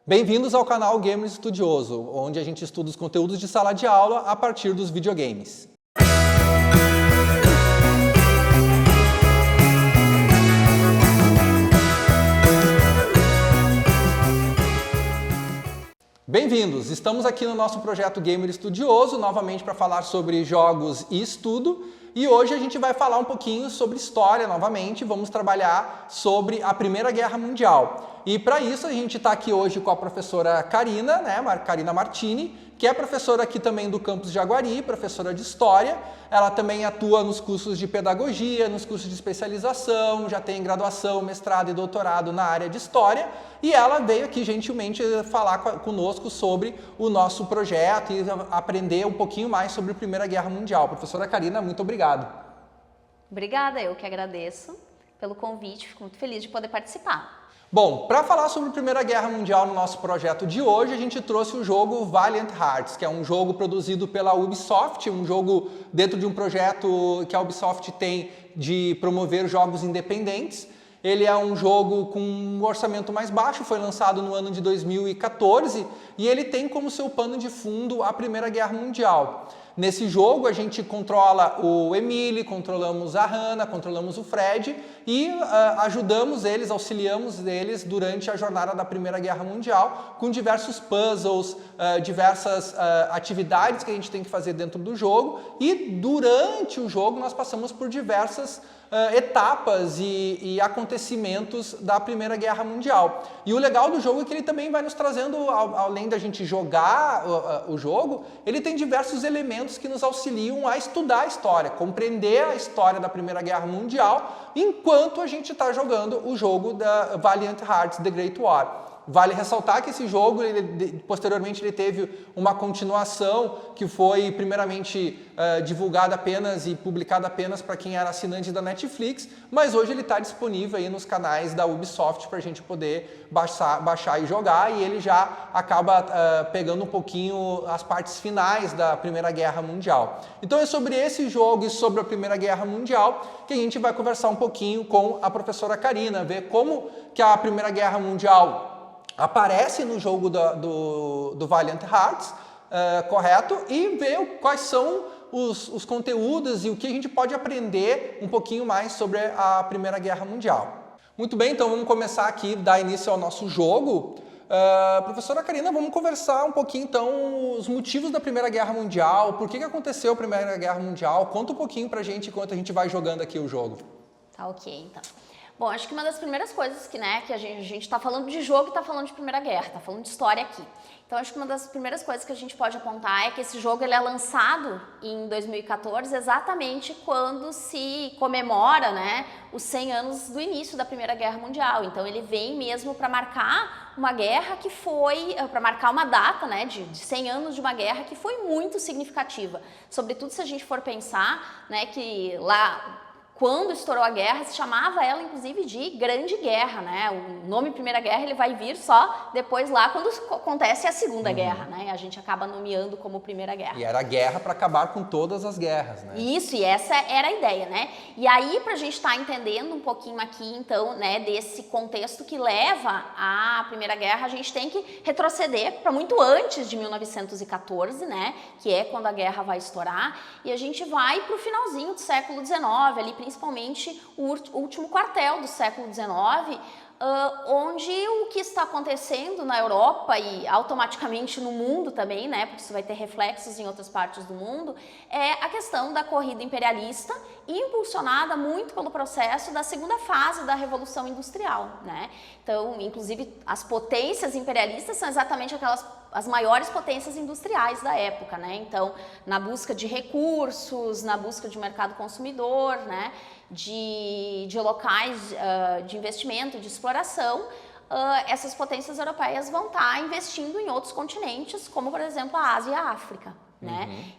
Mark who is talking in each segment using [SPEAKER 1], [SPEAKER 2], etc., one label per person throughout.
[SPEAKER 1] Bem-vindos ao canal Gamer Estudioso, onde a gente estuda os conteúdos de sala de aula a partir dos videogames. Bem-vindos! Estamos aqui no nosso projeto Gamer Estudioso, novamente para falar sobre jogos e estudo. E hoje a gente vai falar um pouquinho sobre história novamente, vamos trabalhar sobre a Primeira Guerra Mundial. E para isso a gente está aqui hoje com a professora Karina, Karina Martini, que é professora aqui também do campus Jaguari, professora de História. Ela também atua nos cursos de Pedagogia, nos cursos de especialização, já tem graduação, mestrado e doutorado na área de História. E ela veio aqui gentilmente falar conosco sobre o nosso projeto e aprender um pouquinho mais sobre a Primeira Guerra Mundial. Professora Karina, muito obrigado.
[SPEAKER 2] Obrigada, eu que agradeço pelo convite, fico muito feliz de poder participar.
[SPEAKER 1] Bom, para falar sobre a Primeira Guerra Mundial no nosso projeto de hoje, a gente trouxe o jogo Valiant Hearts, que é um jogo produzido pela Ubisoft, um jogo dentro de um projeto que a Ubisoft tem de promover jogos independentes. Ele é um jogo com um orçamento mais baixo, foi lançado no ano de 2014 e ele tem como seu pano de fundo a Primeira Guerra Mundial. Nesse jogo a gente controla o Emile, controlamos a Hannah, controlamos o Fred e ajudamos eles, auxiliamos eles durante a jornada da Primeira Guerra Mundial com diversos puzzles, diversas atividades que a gente tem que fazer dentro do jogo e durante o jogo nós passamos por diversas etapas e acontecimentos da Primeira Guerra Mundial. E o legal do jogo é que ele também vai nos trazendo, além da gente jogar o jogo, ele tem diversos elementos que nos auxiliam a estudar a história, compreender a história da Primeira Guerra Mundial, enquanto a gente está jogando o jogo da Valiant Hearts The Great War. Vale ressaltar que esse jogo, posteriormente, ele teve uma continuação que foi primeiramente divulgada apenas e publicada apenas para quem era assinante da Netflix, mas hoje ele está disponível aí nos canais da Ubisoft para a gente poder baixar e jogar, e ele já acaba pegando um pouquinho as partes finais da Primeira Guerra Mundial. Então é sobre esse jogo e sobre a Primeira Guerra Mundial que a gente vai conversar um pouquinho com a professora Karina, ver como que a Primeira Guerra Mundial aparece no jogo do Valiant Hearts, correto? E ver quais são os conteúdos e o que a gente pode aprender um pouquinho mais sobre a Primeira Guerra Mundial. Muito bem, então vamos começar aqui, dar início ao nosso jogo. Professora Karina, vamos conversar um pouquinho então os motivos da Primeira Guerra Mundial, por que aconteceu a Primeira Guerra Mundial, conta um pouquinho pra gente enquanto a gente vai jogando aqui o jogo.
[SPEAKER 2] Tá ok, então. Bom, acho que uma das primeiras coisas que a gente está falando de jogo e está falando de Primeira Guerra, está falando de história aqui. Então, acho que uma das primeiras coisas que a gente pode apontar é que esse jogo ele é lançado em 2014, exatamente quando se comemora, os 100 anos do início da Primeira Guerra Mundial. Então, ele vem mesmo para marcar uma guerra que foi, para marcar uma data, de 100 anos de uma guerra que foi muito significativa. Sobretudo se a gente for pensar, que lá, quando estourou a guerra, se chamava ela, inclusive, de Grande Guerra, O nome Primeira Guerra ele vai vir só depois lá quando acontece a Segunda Guerra, A gente acaba nomeando como Primeira Guerra.
[SPEAKER 1] E era a guerra para acabar com todas as guerras,
[SPEAKER 2] Isso, e essa era a ideia, E aí, para a gente estar entendendo um pouquinho aqui, então, desse contexto que leva à Primeira Guerra, a gente tem que retroceder para muito antes de 1914, Que é quando a guerra vai estourar, e a gente vai para o finalzinho do século XIX, ali principalmente o último quartel do século XIX, onde o que está acontecendo na Europa e automaticamente no mundo também, porque isso vai ter reflexos em outras partes do mundo, é a questão da corrida imperialista, impulsionada muito pelo processo da segunda fase da Revolução Industrial, Então, inclusive, as potências imperialistas são exatamente as maiores potências industriais da época, Então, na busca de recursos, na busca de mercado consumidor, de locais de investimento, de exploração, essas potências europeias vão estar investindo em outros continentes, como, por exemplo, a Ásia e a África.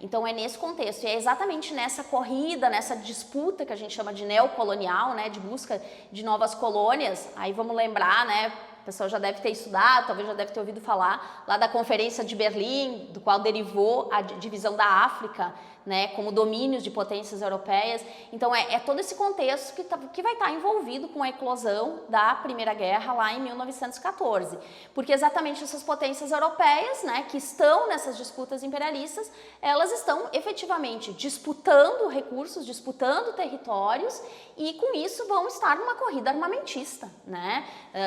[SPEAKER 2] Então é nesse contexto, e é exatamente nessa corrida, nessa disputa que a gente chama de neocolonial, de busca de novas colônias. Aí vamos lembrar, o pessoal já deve ter estudado, talvez já deve ter ouvido falar lá da Conferência de Berlim, do qual derivou a divisão da África né, como domínios de potências europeias. Então é todo esse contexto que vai estar envolvido com a eclosão da Primeira Guerra lá em 1914. Porque exatamente essas potências europeias, né, que estão nessas disputas imperialistas, elas estão efetivamente disputando recursos, disputando territórios e com isso vão estar numa corrida armamentista, né,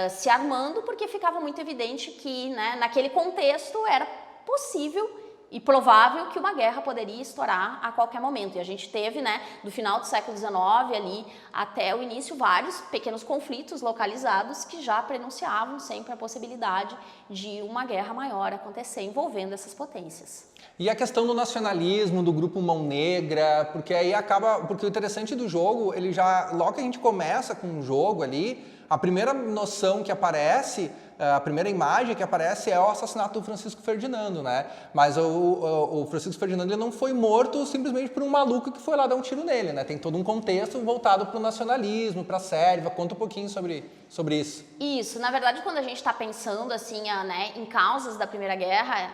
[SPEAKER 2] se armando, porque ficava muito evidente que, né, naquele contexto era possível e provável que uma guerra poderia estourar a qualquer momento. E a gente teve, né, do final do século XIX ali até o início, vários pequenos conflitos localizados que já prenunciavam sempre a possibilidade de uma guerra maior acontecer envolvendo essas potências.
[SPEAKER 1] E a questão do nacionalismo, do grupo Mão Negra, porque aí acaba... Porque o interessante do jogo, ele já... Logo que a gente começa com o jogo ali, a primeira noção que aparece... A primeira imagem que aparece é o assassinato do Francisco Ferdinando, né? Mas o Francisco Ferdinando ele não foi morto simplesmente por um maluco que foi lá dar um tiro nele, né? Tem todo um contexto voltado para o nacionalismo, para a Sérvia. Conta um pouquinho sobre isso.
[SPEAKER 2] Isso. Na verdade, quando a gente está pensando assim, né, em causas da Primeira Guerra,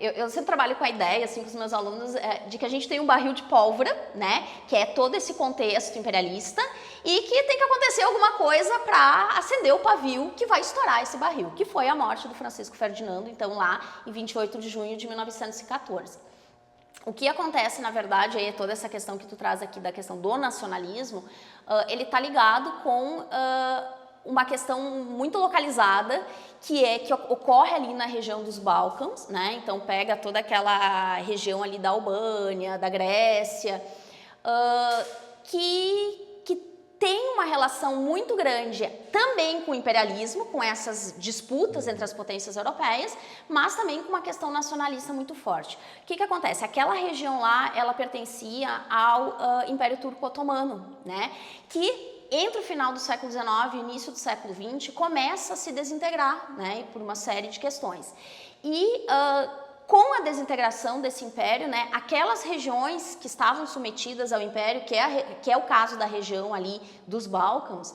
[SPEAKER 2] eu sempre trabalho com a ideia, assim, com os meus alunos, de que a gente tem um barril de pólvora, né? Que é todo esse contexto imperialista e que tem que acontecer alguma coisa para acender o pavio que vai estourar esse barril, que foi a morte do Francisco Ferdinando, então lá em 28 de junho de 1914. O que acontece, na verdade, aí é toda essa questão que tu traz aqui da questão do nacionalismo, ele está ligado com uma questão muito localizada, que ocorre ali na região dos Balcãs, né? Então pega toda aquela região ali da Albânia, da Grécia, que tem uma relação muito grande também com o imperialismo, com essas disputas entre as potências europeias, mas também com uma questão nacionalista muito forte. O que acontece? Aquela região lá, ela pertencia ao Império Turco-Otomano, né? Que entre o final do século XIX e o início do século XX começa a se desintegrar, né? Por uma série de questões. E com a desintegração desse império, né, aquelas regiões que estavam submetidas ao império, que é o caso da região ali dos Balcãs,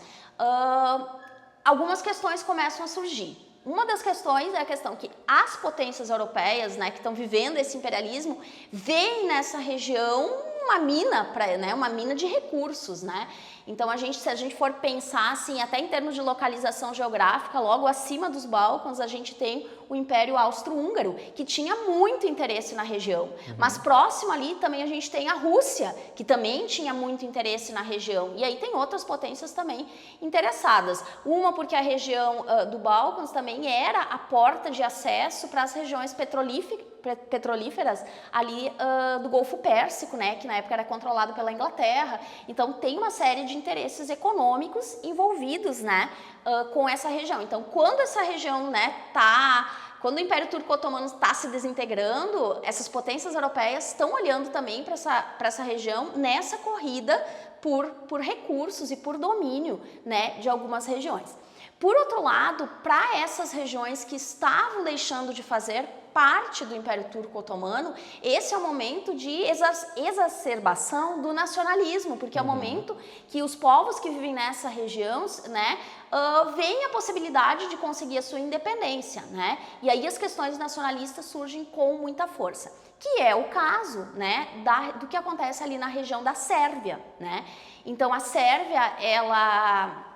[SPEAKER 2] algumas questões começam a surgir. Uma das questões é a questão que as potências europeias, né, que estão vivendo esse imperialismo, veem nessa região uma mina, né, uma mina de recursos, né? Então, se a gente for pensar, assim, até em termos de localização geográfica, logo acima dos Balcãs, a gente tem o Império Austro-Húngaro, que tinha muito interesse na região. Uhum. Mas próximo ali também a gente tem a Rússia, que também tinha muito interesse na região. E aí tem outras potências também interessadas. Uma porque a região do Balcãs também era a porta de acesso para as regiões petrolíferas ali do Golfo Pérsico, né, que na época era controlado pela Inglaterra. Então tem uma série de interesses econômicos envolvidos, né, com essa região. Então quando essa região, né, quando o Império Turco-Otomano está se desintegrando, essas potências europeias estão olhando também para essa região nessa corrida por recursos e por domínio, né, de algumas regiões. Por outro lado, para essas regiões que estavam deixando de fazer parte do Império Turco-Otomano, esse é o momento de exacerbação do nacionalismo, porque é o momento que os povos que vivem nessa região, né, veem a possibilidade de conseguir a sua independência, né? E aí as questões nacionalistas surgem com muita força, que é o caso, né, do que acontece ali na região da Sérvia, né? Então a Sérvia, ela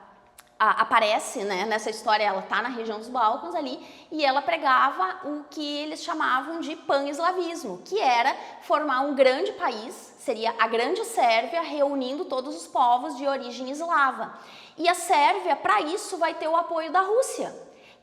[SPEAKER 2] aparece, né, nessa história, ela está na região dos Balcãs ali, e ela pregava o que eles chamavam de pan-eslavismo, que era formar um grande país, seria a Grande Sérvia, reunindo todos os povos de origem eslava. E a Sérvia, para isso, vai ter o apoio da Rússia,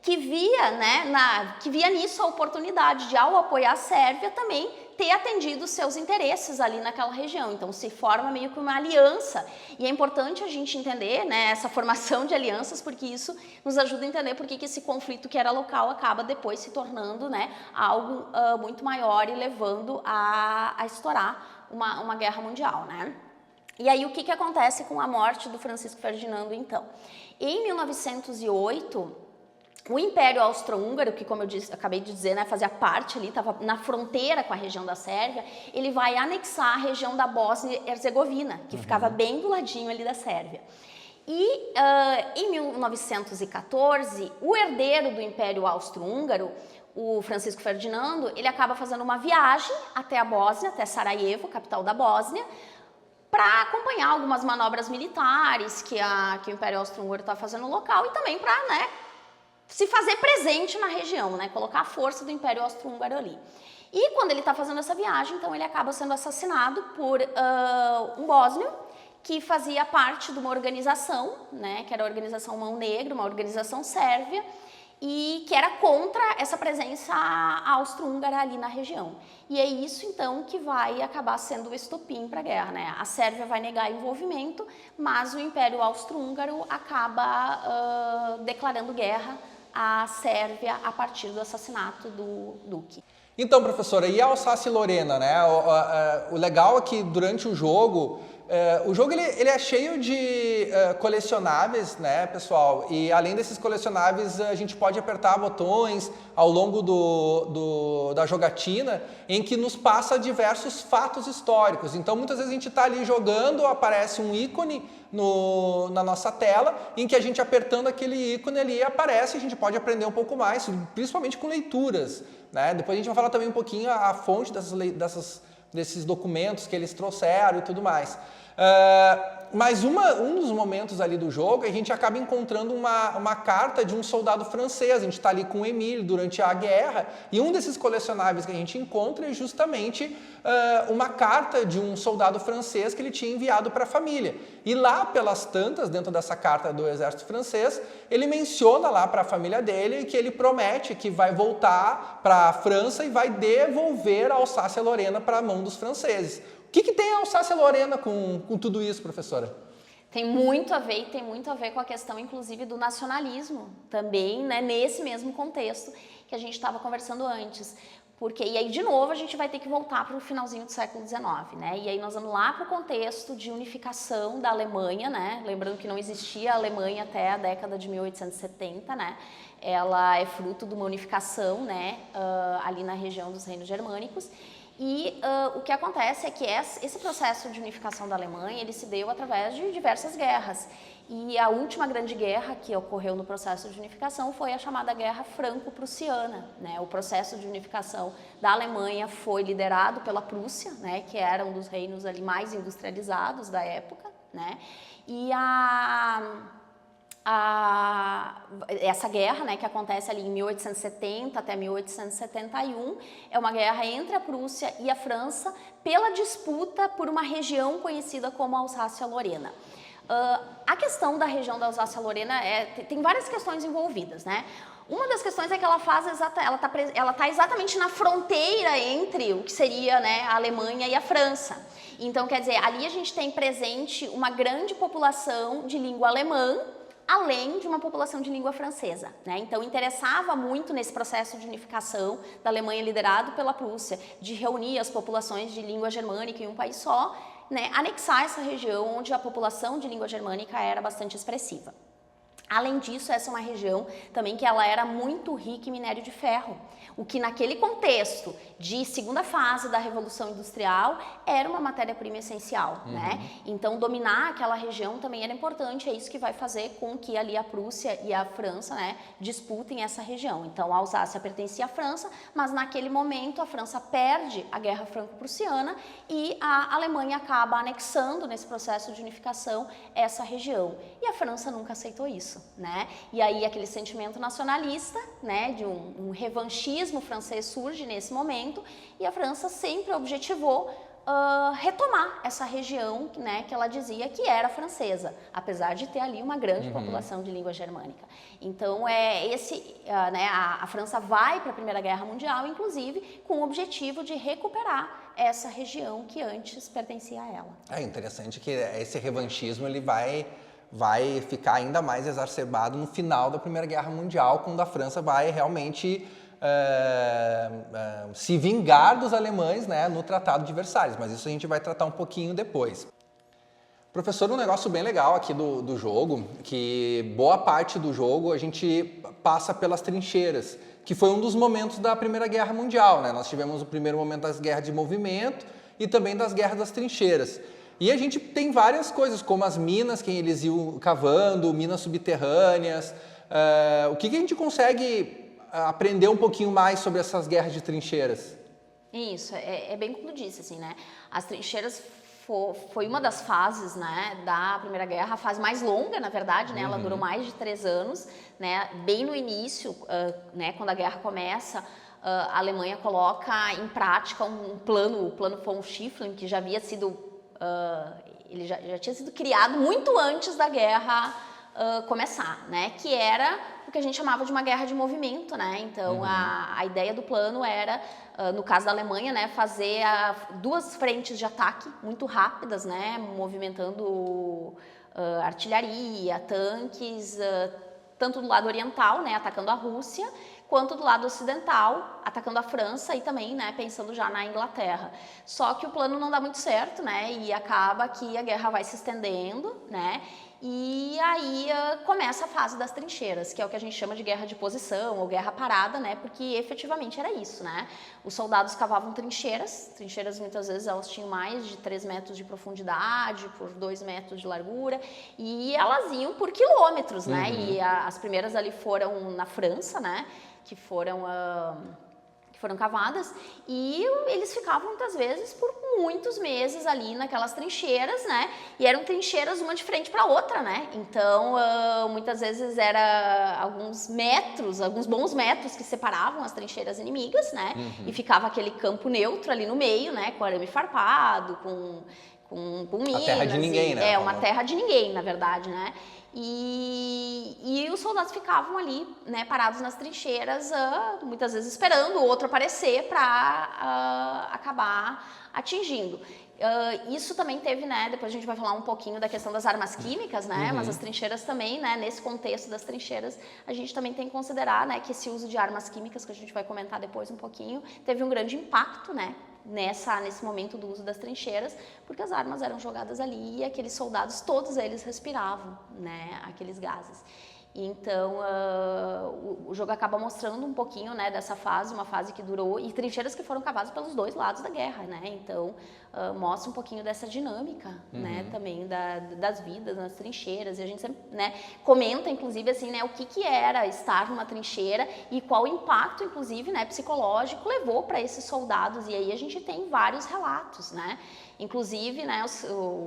[SPEAKER 2] que via, né, que via nisso a oportunidade de, ao apoiar a Sérvia, também ter atendido os seus interesses ali naquela região. Então se forma meio que uma aliança, e é importante a gente entender, né, essa formação de alianças, porque isso nos ajuda a entender por que esse conflito que era local acaba depois se tornando, né, algo muito maior e levando a estourar uma guerra mundial, né? E aí o que acontece com a morte do Francisco Ferdinando, então? Em 1908, o Império Austro-Húngaro, que, como eu acabei de dizer, né, fazia parte ali, estava na fronteira com a região da Sérvia, ele vai anexar a região da Bósnia e Herzegovina, que ficava bem do ladinho ali da Sérvia. E em 1914, o herdeiro do Império Austro-Húngaro, o Francisco Ferdinando, ele acaba fazendo uma viagem até a Bósnia, até Sarajevo, capital da Bósnia, para acompanhar algumas manobras militares que o Império Austro-Húngaro está fazendo no local e também para, né, se fazer presente na região, né, colocar a força do Império Austro-Húngaro ali. E quando ele está fazendo essa viagem, então ele acaba sendo assassinado por um bósnio que fazia parte de uma organização, né, que era a Organização Mão Negra, uma organização sérvia, e que era contra essa presença austro-húngara ali na região. E é isso, então, que vai acabar sendo o estopim para a guerra, né? A Sérvia vai negar envolvimento, mas o Império Austro-Húngaro acaba declarando guerra à Sérvia a partir do assassinato do Duque.
[SPEAKER 1] Então, professora, e a Alsácia-Lorena, né? O legal é que durante o jogo ele é cheio de colecionáveis, né, pessoal? E além desses colecionáveis, a gente pode apertar botões ao longo da jogatina em que nos passa diversos fatos históricos. Então, muitas vezes a gente está ali jogando, aparece um ícone na nossa tela, em que a gente apertando aquele ícone ali aparece, a gente pode aprender um pouco mais, principalmente com leituras, né? Depois a gente vai falar também um pouquinho a fonte desses documentos que eles trouxeram e tudo mais. Mas um dos momentos ali do jogo, a gente acaba encontrando uma carta de um soldado francês. A gente está ali com o Emile durante a guerra, e um desses colecionáveis que a gente encontra é justamente uma carta de um soldado francês que ele tinha enviado para a família. E lá pelas tantas, dentro dessa carta do exército francês, ele menciona lá para a família dele que ele promete que vai voltar para a França e vai devolver a Alsácia-Lorena para a mão dos franceses. O que tem a Alsácia-Lorena com tudo isso, professora?
[SPEAKER 2] Tem muito a ver, e tem muito a ver com a questão, inclusive, do nacionalismo também, né, nesse mesmo contexto que a gente estava conversando antes. E aí, de novo, a gente vai ter que voltar para o finalzinho do século XIX, né? E aí nós vamos lá para o contexto de unificação da Alemanha, né? Lembrando que não existia a Alemanha até a década de 1870, né? Ela é fruto de uma unificação, né, ali na região dos reinos germânicos. E o que acontece é que esse processo de unificação da Alemanha, ele se deu através de diversas guerras. E a última grande guerra que ocorreu no processo de unificação foi a chamada Guerra Franco-Prussiana, né? O processo de unificação da Alemanha foi liderado pela Prússia, né, que era um dos reinos ali mais industrializados da época, né? E essa guerra, né, que acontece ali em 1870 até 1871, é uma guerra entre a Prússia e a França pela disputa por uma região conhecida como Alsácia-Lorena. A questão da região da Alsácia-Lorena tem várias questões envolvidas, né? Uma das questões é que ela está exatamente na fronteira entre o que seria, né, a Alemanha e a França. Então, quer dizer, ali a gente tem presente uma grande população de língua alemã, além de uma população de língua francesa, né? Então, interessava muito nesse processo de unificação da Alemanha liderado pela Prússia, de reunir as populações de língua germânica em um país só, né? Anexar essa região onde a população de língua germânica era bastante expressiva. Além disso, essa é uma região também que ela era muito rica em minério de ferro, o que naquele contexto de segunda fase da Revolução Industrial era uma matéria-prima essencial, né? Então, dominar aquela região também era importante, é isso que vai fazer com que ali a Prússia e a França, né, disputem essa região. Então, a Alsácia pertencia à França, mas naquele momento a França perde a Guerra Franco-Prussiana e a Alemanha acaba anexando nesse processo de unificação essa região. E a França nunca aceitou isso, né? E aí aquele sentimento nacionalista, né, de um revanchismo francês surge nesse momento, e a França sempre objetivou retomar essa região, né, que ela dizia que era francesa, apesar de ter ali uma grande população de língua germânica. Então, né, a França vai para a Primeira Guerra Mundial, inclusive, com o objetivo de recuperar essa região que antes pertencia a ela. É
[SPEAKER 1] interessante que esse revanchismo ele vai ficar ainda mais exacerbado no final da Primeira Guerra Mundial, quando a França vai realmente se vingar dos alemães, né, no Tratado de Versalhes, mas isso a gente vai tratar um pouquinho depois. Professor, um negócio bem legal aqui do jogo, que boa parte do jogo a gente passa pelas trincheiras, que foi um dos momentos da Primeira Guerra Mundial, né? Nós tivemos o primeiro momento das guerras de movimento e também das guerras das trincheiras. E a gente tem várias coisas, como as minas que eles iam cavando, minas subterrâneas. O que a gente consegue aprender um pouquinho mais sobre essas guerras de trincheiras?
[SPEAKER 2] Isso, é bem como tu disse, assim, né? As trincheiras foi uma das fases, né, da Primeira Guerra, a fase mais longa, na verdade, né? Ela durou mais de 3 anos, né? Bem no início, né, quando a guerra começa, a Alemanha coloca em prática o plano von Schieffelin, que já havia sido, ele já tinha sido criado muito antes da guerra começar, né? Que era o que a gente chamava de uma guerra de movimento, né? Então, a ideia do plano era, no caso da Alemanha, né, fazer 2 frentes de ataque muito rápidas, né? Movimentando artilharia, tanques, tanto do lado oriental, né, atacando a Rússia, quanto do lado ocidental, atacando a França e também, né, pensando já na Inglaterra. Só que o plano não dá muito certo, né? E acaba que a guerra vai se estendendo, né? E aí começa a fase das trincheiras, que é o que a gente chama de guerra de posição ou guerra parada, né? Porque efetivamente era isso, né? Os soldados cavavam trincheiras muitas vezes elas tinham mais de 3 metros de profundidade, por 2 metros de largura, e elas iam por quilômetros, né? E as primeiras ali foram na França, né? Que foram cavadas, e eles ficavam muitas vezes por muitos meses ali naquelas trincheiras, né? E eram trincheiras uma de frente para outra, né? Então, muitas vezes era alguns bons metros que separavam as trincheiras inimigas, né? E ficava aquele campo neutro ali no meio, né? Com arame farpado, com minas.
[SPEAKER 1] A terra de ninguém, né?
[SPEAKER 2] Uma terra de ninguém, na verdade, né? E os soldados ficavam ali, né, parados nas trincheiras, muitas vezes esperando o outro aparecer para acabar atingindo. Isso também teve, né, depois a gente vai falar um pouquinho da questão das armas químicas, né, mas as trincheiras também, né, nesse contexto das trincheiras, a gente também tem que considerar, né, que esse uso de armas químicas, que a gente vai comentar depois um pouquinho, teve um grande impacto, né, nesse momento do uso das trincheiras, porque as armas eram jogadas ali e aqueles soldados, todos eles respiravam, né, aqueles gases. Então, o jogo acaba mostrando um pouquinho, né, dessa fase, uma fase que durou, e trincheiras que foram cavadas pelos 2 lados da guerra, né, então mostra um pouquinho dessa dinâmica, né, também das vidas nas trincheiras, e a gente sempre, né, comenta, inclusive, assim, né, o que era estar numa trincheira e qual impacto, inclusive, né, psicológico levou para esses soldados, e aí a gente tem vários relatos, né. Inclusive, né,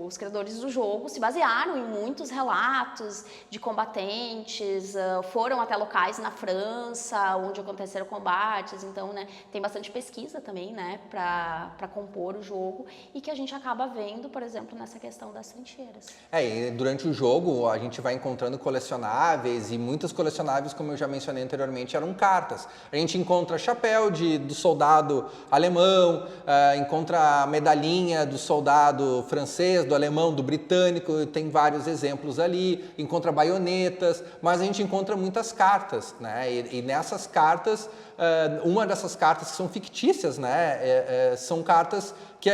[SPEAKER 2] os criadores do jogo se basearam em muitos relatos de combatentes, foram até locais na França, onde aconteceram combates, então, né, tem bastante pesquisa também, né, para compor o jogo, e que a gente acaba vendo, por exemplo, nessa questão das trincheiras.
[SPEAKER 1] E durante o jogo a gente vai encontrando colecionáveis, e muitos colecionáveis, como eu já mencionei anteriormente, eram cartas. A gente encontra chapéu do soldado alemão, encontra a medalhinha do soldado francês, do alemão, do britânico, tem vários exemplos ali, encontra baionetas, mas a gente encontra muitas cartas, né? E nessas cartas, uma dessas cartas que são fictícias, né? São cartas que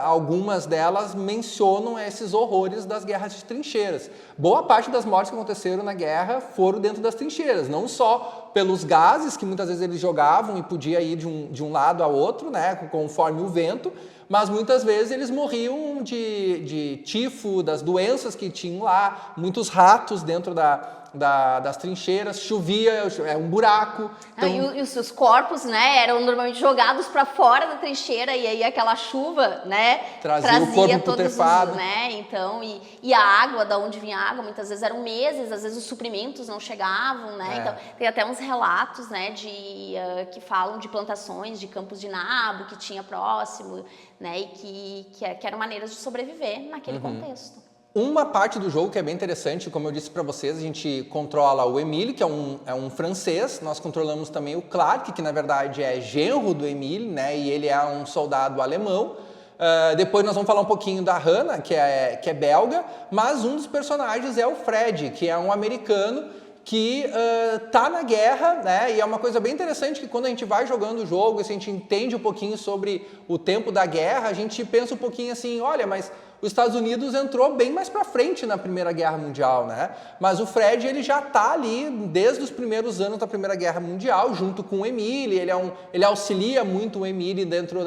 [SPEAKER 1] algumas delas mencionam esses horrores das guerras de trincheiras. Boa parte das mortes que aconteceram na guerra foram dentro das trincheiras, não só pelos gases que muitas vezes eles jogavam e podia ir de um lado a outro, né, conforme o vento, mas muitas vezes eles morriam de tifo, das doenças que tinham lá, muitos ratos dentro das trincheiras, chovia, um buraco. Então...
[SPEAKER 2] E os corpos, né, eram normalmente jogados para fora da trincheira, e aí aquela chuva, né,
[SPEAKER 1] trazia o corpo putrefado,
[SPEAKER 2] né, então, e a água, da onde vinha a água, muitas vezes eram meses, às vezes os suprimentos não chegavam, né, então tem até uns relatos, né, que falam de plantações, de campos de nabo que tinha próximo, né, e que eram maneiras de sobreviver naquele contexto.
[SPEAKER 1] Uma parte do jogo que é bem interessante, como eu disse para vocês, a gente controla o Emile, que é um francês, nós controlamos também o Clark, que na verdade é genro do Emile, né, e ele é um soldado alemão. Depois nós vamos falar um pouquinho da Hannah, que é belga, mas um dos personagens é o Fred, que é um americano que tá na guerra, né? E é uma coisa bem interessante que quando a gente vai jogando o jogo, se a gente entende um pouquinho sobre o tempo da guerra, a gente pensa um pouquinho assim, olha, mas os Estados Unidos entrou bem mais para frente na Primeira Guerra Mundial, né? Mas o Fred, ele já tá ali desde os primeiros anos da Primeira Guerra Mundial, junto com o Emile, ele auxilia muito o Emile dentro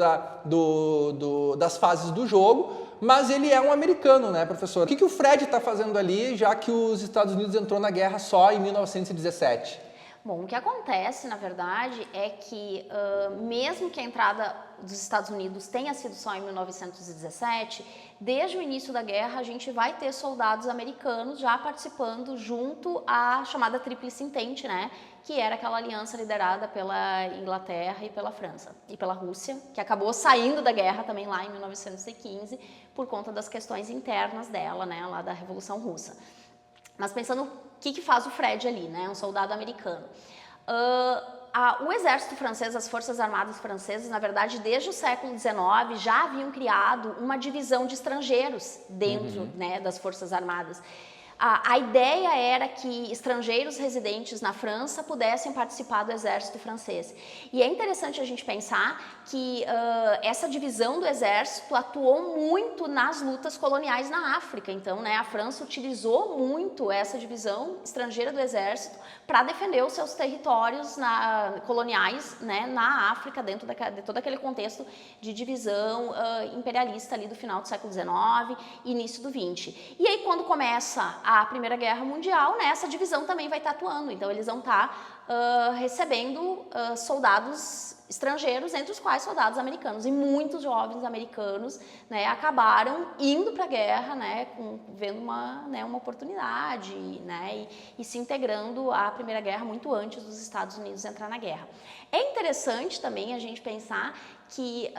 [SPEAKER 1] das fases do jogo, mas ele é um americano, né, professor? O que o Fred está fazendo ali, já que os Estados Unidos entrou na guerra só em 1917?
[SPEAKER 2] Bom, o que acontece, na verdade, é que mesmo que a entrada dos Estados Unidos tenha sido só em 1917, desde o início da guerra a gente vai ter soldados americanos já participando junto à chamada Tríplice Entente, né? Que era aquela aliança liderada pela Inglaterra e pela França e pela Rússia, que acabou saindo da guerra também lá em 1915 por conta das questões internas dela, né? Lá da Revolução Russa. Mas pensando o que faz o Fred ali, né? Um soldado americano. O exército francês, as forças armadas francesas, na verdade, desde o século XIX, já haviam criado uma divisão de estrangeiros dentro, né, das forças armadas. A ideia era que estrangeiros residentes na França pudessem participar do exército francês. E é interessante a gente pensar que essa divisão do exército atuou muito nas lutas coloniais na África. Então, né, a França utilizou muito essa divisão estrangeira do exército para defender os seus territórios coloniais, né, na África, dentro de todo aquele contexto de divisão imperialista ali do final do século XIX e início do XX. E aí, quando começa a Primeira Guerra Mundial, né, essa divisão também vai estar atuando. Então, eles vão estar recebendo soldados estrangeiros, entre os quais soldados americanos. E muitos jovens americanos, né, acabaram indo para a guerra, né, vendo uma oportunidade, né, e se integrando à Primeira Guerra muito antes dos Estados Unidos entrar na guerra. É interessante também a gente pensar que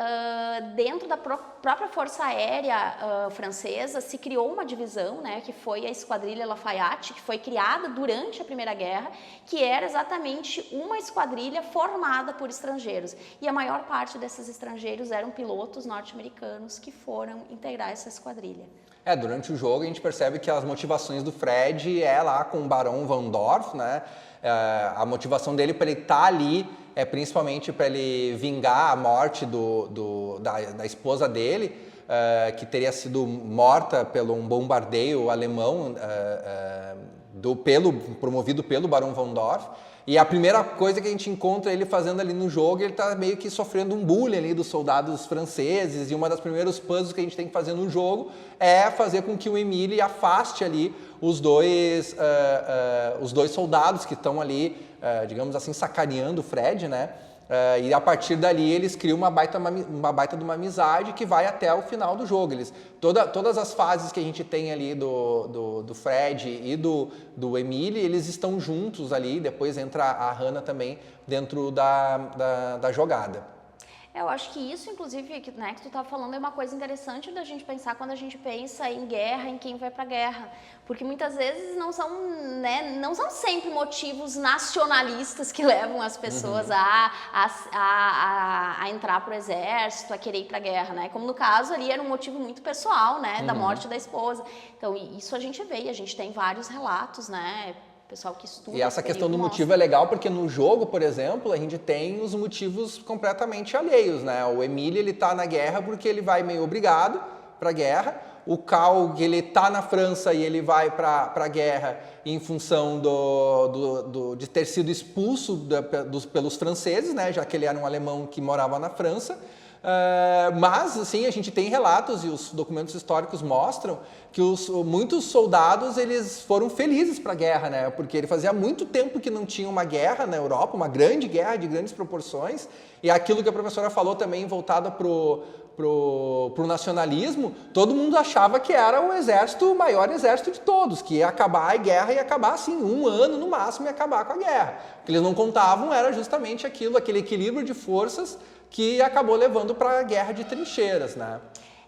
[SPEAKER 2] dentro da própria Força Aérea francesa se criou uma divisão, né, que foi a Esquadrilha Lafayette, que foi criada durante a Primeira Guerra, que era exatamente uma esquadrilha formada por estrangeiros. E a maior parte desses estrangeiros eram pilotos norte-americanos que foram integrar essa esquadrilha.
[SPEAKER 1] Durante o jogo a gente percebe que as motivações do Fred é lá com o Barão Von Dorf, né? A motivação dele para ele estar ali é principalmente para ele vingar a morte da esposa dele, que teria sido morta pelo um bombardeio alemão promovido pelo Barão Von Dorf. E a primeira coisa que a gente encontra ele fazendo ali no jogo, ele está meio que sofrendo um bullying ali dos soldados franceses, e uma das primeiros puzzles que a gente tem que fazer no jogo é fazer com que o Emile afaste ali os dois soldados que estão ali, digamos assim, sacaneando o Fred, né? E a partir dali eles criam uma baita de uma amizade que vai até o final do jogo. Todas as fases que a gente tem ali do Fred e do Emile, eles estão juntos ali, depois entra a Hannah também dentro da jogada.
[SPEAKER 2] Eu acho que isso, inclusive, que tu estava falando, é uma coisa interessante da gente pensar quando a gente pensa em guerra, em quem vai para a guerra. Porque muitas vezes não são sempre motivos nacionalistas que levam as pessoas a entrar para o exército, a querer ir para a guerra, né? Como no caso ali era um motivo muito pessoal, né? Da morte da esposa. Então, isso a gente vê, e a gente tem vários relatos, né? Pessoal que estuda.
[SPEAKER 1] E essa questão do motivo é legal porque no jogo, por exemplo, a gente tem os motivos completamente alheios, né? O Emile, ele tá na guerra porque ele vai meio obrigado para a guerra. O Cal, ele tá na França e ele vai para a guerra em função de ter sido expulso pelos franceses, né? Já que ele era um alemão que morava na França. Mas, assim, a gente tem relatos e os documentos históricos mostram que muitos soldados eles foram felizes para a guerra, né? Porque ele fazia muito tempo que não tinha uma guerra na Europa, uma grande guerra de grandes proporções, e aquilo que a professora falou também voltada pro nacionalismo, todo mundo achava que era o maior exército de todos, que ia acabar a guerra e ia acabar assim, 1 ano no máximo, e acabar com a guerra. O que eles não contavam era justamente aquele equilíbrio de forças que acabou levando para a guerra de trincheiras, né?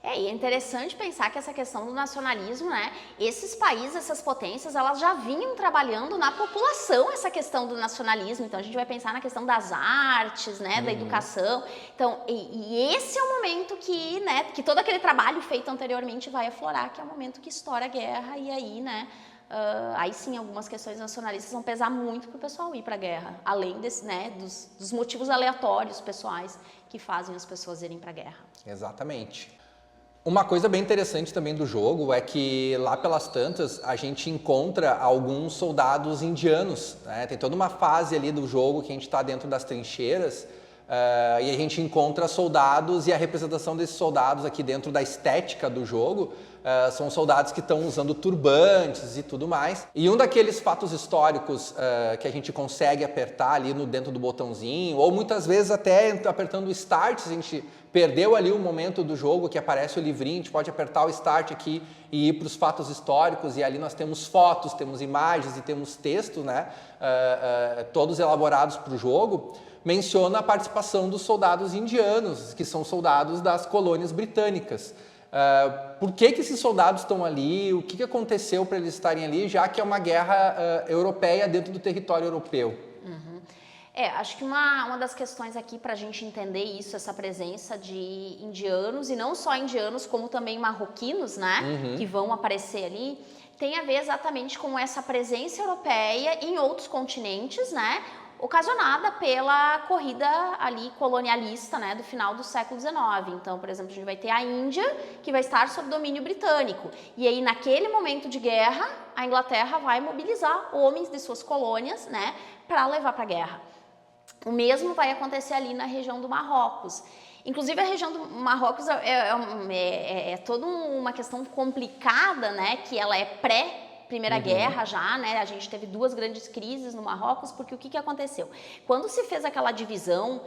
[SPEAKER 2] E é interessante pensar que essa questão do nacionalismo, né? Esses países, essas potências, elas já vinham trabalhando na população essa questão do nacionalismo. Então, a gente vai pensar na questão das artes, né? Da educação. Então, e esse é o momento que, né? Que todo aquele trabalho feito anteriormente vai aflorar, que é o momento que estoura a guerra e aí, né? Aí sim, algumas questões nacionalistas vão pesar muito para o pessoal ir para a guerra, além dos motivos aleatórios pessoais que fazem as pessoas irem para a guerra.
[SPEAKER 1] Exatamente. Uma coisa bem interessante também do jogo é que lá pelas tantas a gente encontra alguns soldados indianos, né? Tem toda uma fase ali do jogo que a gente está dentro das trincheiras E a gente encontra soldados e a representação desses soldados aqui dentro da estética do jogo são soldados que estão usando turbantes e tudo mais. E um daqueles fatos históricos que a gente consegue apertar ali dentro do botãozinho, ou muitas vezes até apertando o Start, se a gente perdeu ali o momento do jogo que aparece o livrinho, a gente pode apertar o Start aqui e ir para os fatos históricos, e ali nós temos fotos, temos imagens e temos textos, né, todos elaborados para o jogo. Menciona a participação dos soldados indianos, que são soldados das colônias britânicas. Por que esses soldados estão ali? O que aconteceu para eles estarem ali, já que é uma guerra europeia dentro do território europeu?
[SPEAKER 2] Uhum. Acho que uma das questões aqui para a gente entender isso, essa presença de indianos, e não só indianos, como também marroquinos, né, que vão aparecer ali, tem a ver exatamente com essa presença europeia em outros continentes, né, ocasionada pela corrida ali colonialista, né, do final do século XIX. Então, por exemplo, a gente vai ter a Índia, que vai estar sob domínio britânico. E aí, naquele momento de guerra, a Inglaterra vai mobilizar homens de suas colônias, né, para levar para a guerra. O mesmo vai acontecer ali na região do Marrocos. Inclusive, a região do Marrocos é toda uma questão complicada, né, que ela é Primeira Guerra já, né? A gente teve 2 grandes crises no Marrocos, porque o que aconteceu? Quando se fez aquela divisão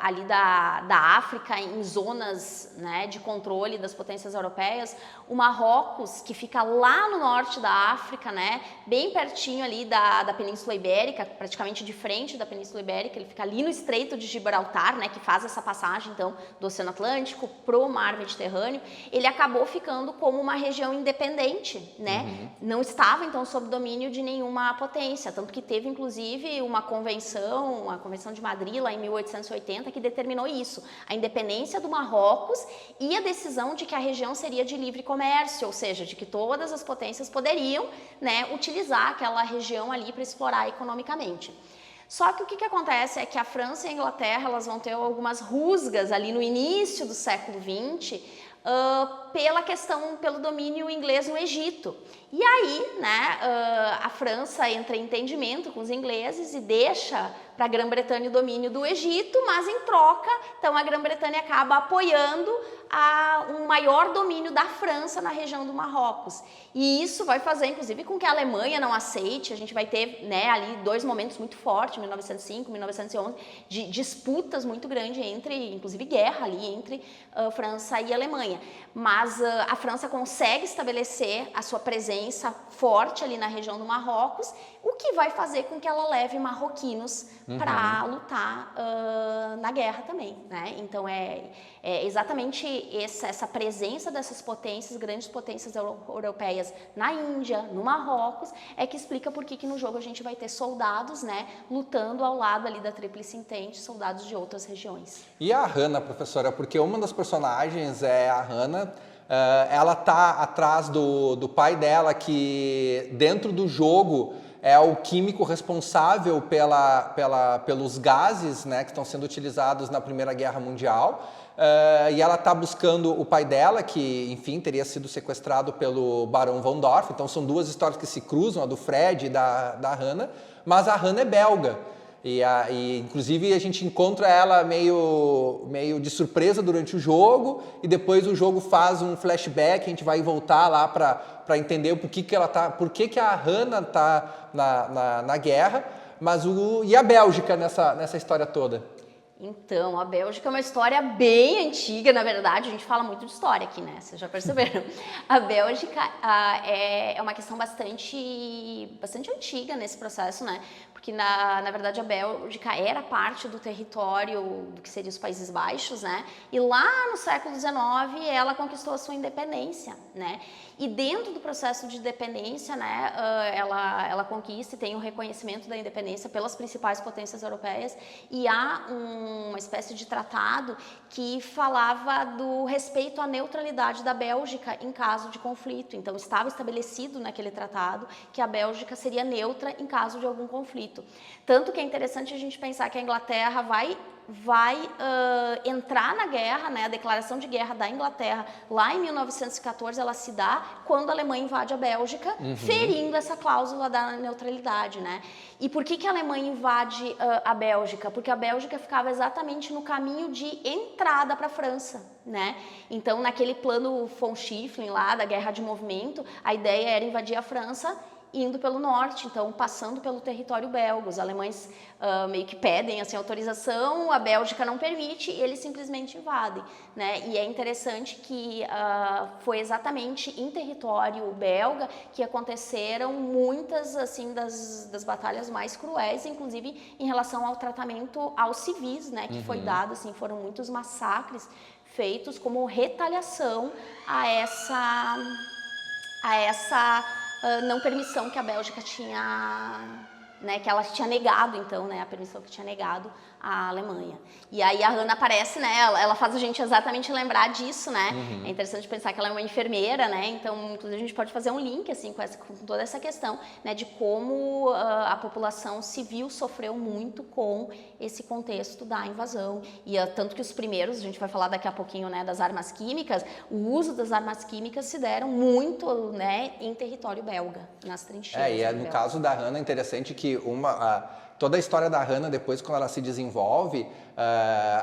[SPEAKER 2] ali da África em zonas, né, de controle das potências europeias, o Marrocos, que fica lá no norte da África, né, bem pertinho ali da Península Ibérica, praticamente de frente da Península Ibérica, ele fica ali no Estreito de Gibraltar, né, que faz essa passagem, então, do Oceano Atlântico pro Mar Mediterrâneo, ele acabou ficando como uma região independente, né? Não estava, então, sob domínio de nenhuma potência, tanto que teve, inclusive, uma convenção, a Convenção de Madrid, lá em 1880, que determinou isso, a independência do Marrocos e a decisão de que a região seria de livre comércio, ou seja, de que todas as potências poderiam, né, utilizar aquela região ali para explorar economicamente. Só que o que acontece é que a França e a Inglaterra, elas vão ter algumas rusgas ali no início do século XX, pelo domínio inglês no Egito. E aí, né, a França entra em entendimento com os ingleses e deixa para a Grã-Bretanha o domínio do Egito, mas em troca, então a Grã-Bretanha acaba apoiando um maior domínio da França na região do Marrocos. E isso vai fazer, inclusive, com que a Alemanha não aceite. A gente vai ter, né, ali 2 momentos muito fortes, 1905, 1911, de disputas muito grandes inclusive guerra ali entre França e Alemanha. Mas a França consegue estabelecer a sua presença forte ali na região do Marrocos, o que vai fazer com que ela leve marroquinos para lutar na guerra também, né? Então é exatamente essa presença dessas potências, grandes potências europeias na Índia, no Marrocos, é que explica por que no jogo a gente vai ter soldados, né, lutando ao lado ali da Tríplice Entente, soldados de outras regiões.
[SPEAKER 1] E a Hannah, professora, porque uma das personagens é a Hannah, ela tá atrás do pai dela, que dentro do jogo é o químico responsável pelos gases, né, que estão sendo utilizados na Primeira Guerra Mundial. E ela está buscando o pai dela, que, enfim, teria sido sequestrado pelo Barão von Dorf. Então, são 2 histórias que se cruzam, a do Fred e da Hannah. Mas a Hannah é belga. Inclusive, a gente encontra ela meio de surpresa durante o jogo. E depois o jogo faz um flashback, a gente vai voltar lá para entender por que a Hannah está na guerra. E a Bélgica nessa história toda?
[SPEAKER 2] Então, a Bélgica é uma história bem antiga, na verdade, a gente fala muito de história aqui, né? Vocês já perceberam. A Bélgica é uma questão bastante antiga nesse processo, né? Porque, na verdade, a Bélgica era parte do território do que seriam os Países Baixos, né? E lá no século XIX, ela conquistou a sua independência, né? E dentro do processo de independência, né, ela conquista e tem o reconhecimento da independência pelas principais potências europeias, e há uma espécie de tratado que falava do respeito à neutralidade da Bélgica em caso de conflito. Então, estava estabelecido naquele tratado que a Bélgica seria neutra em caso de algum conflito. Tanto que é interessante a gente pensar que a Inglaterra vai vai entrar na guerra, né? A declaração de guerra da Inglaterra, lá em 1914, ela se dá quando a Alemanha invade a Bélgica, ferindo essa cláusula da neutralidade, né? E por que a Alemanha invade a Bélgica? Porque a Bélgica ficava exatamente no caminho de entrada para a França, né? Então, naquele plano von Schieffelin lá, da guerra de movimento, a ideia era invadir a França indo pelo norte, então passando pelo território belga. Os alemães meio que pedem assim, autorização, a Bélgica não permite e eles simplesmente invadem, né? E é interessante que foi exatamente em território belga que aconteceram muitas assim das batalhas mais cruéis, inclusive em relação ao tratamento aos civis, né? Que foi dado, assim, foram muitos massacres feitos como retaliação a essa não permissão que a Bélgica tinha, né, que ela tinha negado, então, né, a permissão que tinha negado à Alemanha. E aí a Hannah aparece, né, ela faz a gente exatamente lembrar disso, né, é interessante pensar que ela é uma enfermeira, né, então, inclusive a gente pode fazer um link, assim, com toda essa questão, né, de como a população civil sofreu muito com esse contexto da invasão. E tanto que os primeiros, a gente vai falar daqui a pouquinho, né, das armas químicas, o uso das armas químicas se deram muito, né, em território belga, nas trincheiras.
[SPEAKER 1] E no caso da Hannah é interessante que toda a história da Hannah, depois quando ela se desenvolve,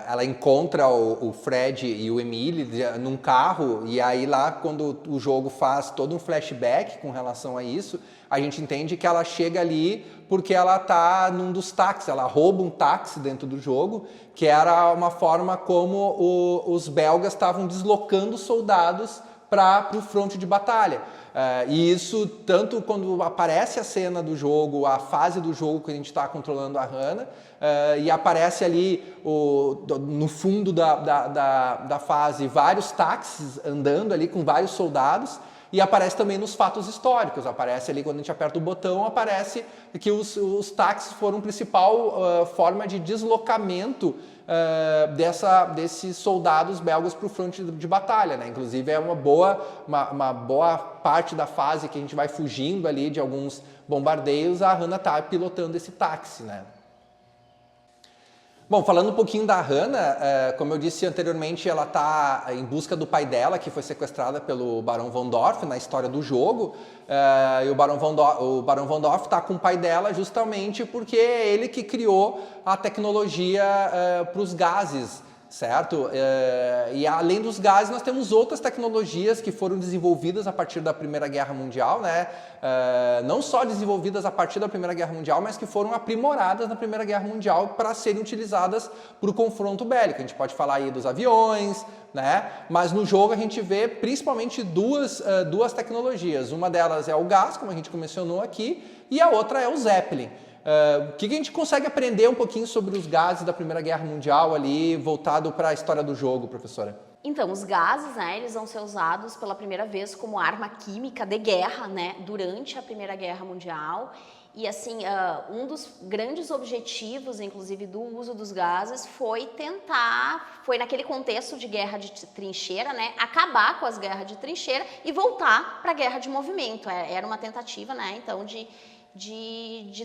[SPEAKER 1] ela encontra o Fred e o Emile num carro, e aí lá quando o jogo faz todo um flashback com relação a isso, a gente entende que ela chega ali porque ela tá num dos táxis, ela rouba um táxi dentro do jogo, que era uma forma como os belgas estavam deslocando soldados para o fronte de batalha. E isso, tanto quando aparece a cena do jogo, a fase do jogo que a gente está controlando a Hannah, e aparece ali no fundo da fase vários táxis andando ali com vários soldados, e aparece também nos fatos históricos, aparece ali quando a gente aperta o botão, aparece que os táxis foram a principal forma de deslocamento desses soldados belgas para o fronte de batalha, né? Inclusive é uma boa parte da fase que a gente vai fugindo ali de alguns bombardeios, a Hannah está pilotando esse táxi, né? Bom, falando um pouquinho da Hannah, como eu disse anteriormente, ela está em busca do pai dela, que foi sequestrada pelo Barão von Dorf na história do jogo, e o Barão von Dorf está com o pai dela justamente porque é ele que criou a tecnologia para os gases, certo? E além dos gases, nós temos outras tecnologias que foram desenvolvidas a partir da Primeira Guerra Mundial, né? Não só desenvolvidas a partir da Primeira Guerra Mundial, mas que foram aprimoradas na Primeira Guerra Mundial para serem utilizadas para o confronto bélico. A gente pode falar aí dos aviões, né? Mas no jogo a gente vê principalmente duas tecnologias. Uma delas é o gás, como a gente mencionou aqui, e a outra é o Zeppelin. O que a gente consegue aprender um pouquinho sobre os gases da Primeira Guerra Mundial ali, voltado para a história do jogo, professora?
[SPEAKER 2] Então, os gases, né, eles vão ser usados pela primeira vez como arma química de guerra, né, durante a Primeira Guerra Mundial. E, assim, um dos grandes objetivos, inclusive, do uso dos gases foi naquele contexto de guerra de trincheira, né, acabar com as guerras de trincheira e voltar para a guerra de movimento. Era uma tentativa, né, então, de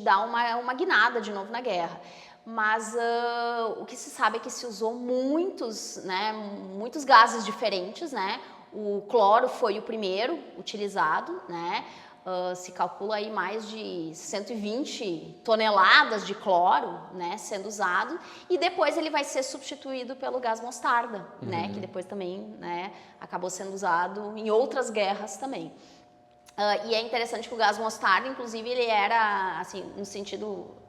[SPEAKER 2] dar uma guinada de novo na guerra. Mas o que se sabe é que se usou muitos gases diferentes, né? O cloro foi o primeiro utilizado, né? Se calcula aí mais de 120 toneladas de cloro, né, sendo usado, e depois ele vai ser substituído pelo gás mostarda, né, que depois também, né, acabou sendo usado em outras guerras também. E é interessante que o gás mostarda, inclusive, ele era, assim, no sentido...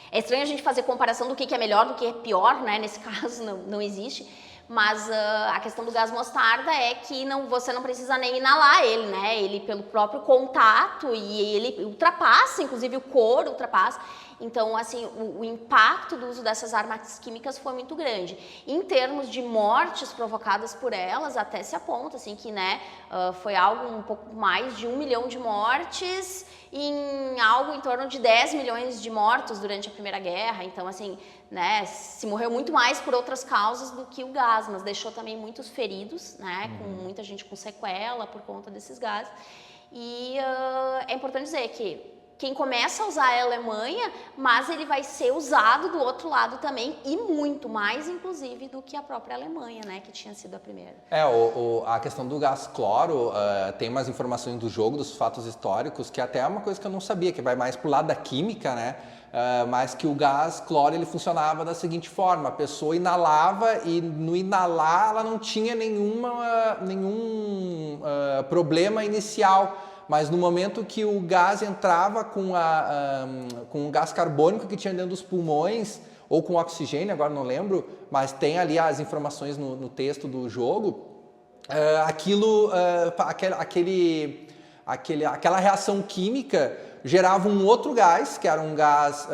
[SPEAKER 2] É estranho a gente fazer comparação do que é melhor, do que é pior, né? Nesse caso não existe. Mas a questão do gás mostarda é que você não precisa nem inalar ele, né? Ele, pelo próprio contato, e ele ultrapassa, inclusive o couro ultrapassa. Então, assim, o impacto do uso dessas armas químicas foi muito grande. Em termos de mortes provocadas por elas, até se aponta, assim, que, né, foi algo um pouco mais de 1 milhão de mortes em algo em torno de 10 milhões de mortos durante a Primeira Guerra. Então, assim, né, se morreu muito mais por outras causas do que o gás, mas deixou também muitos feridos, né, com muita gente com sequela por conta desses gases. E é importante dizer que quem começa a usar é a Alemanha, mas ele vai ser usado do outro lado também, e muito mais, inclusive, do que a própria Alemanha, né, que tinha sido a primeira.
[SPEAKER 1] A questão do gás cloro, tem umas informações do jogo, dos fatos históricos, que até é uma coisa que eu não sabia, que vai mais pro lado da química, né, mas que o gás cloro ele funcionava da seguinte forma: a pessoa inalava e no inalar ela não tinha nenhum problema inicial. Mas no momento que o gás entrava com o gás carbônico que tinha dentro dos pulmões, ou com oxigênio, agora não lembro, mas tem ali as informações no texto do jogo, aquela reação química gerava um outro gás, que era um gás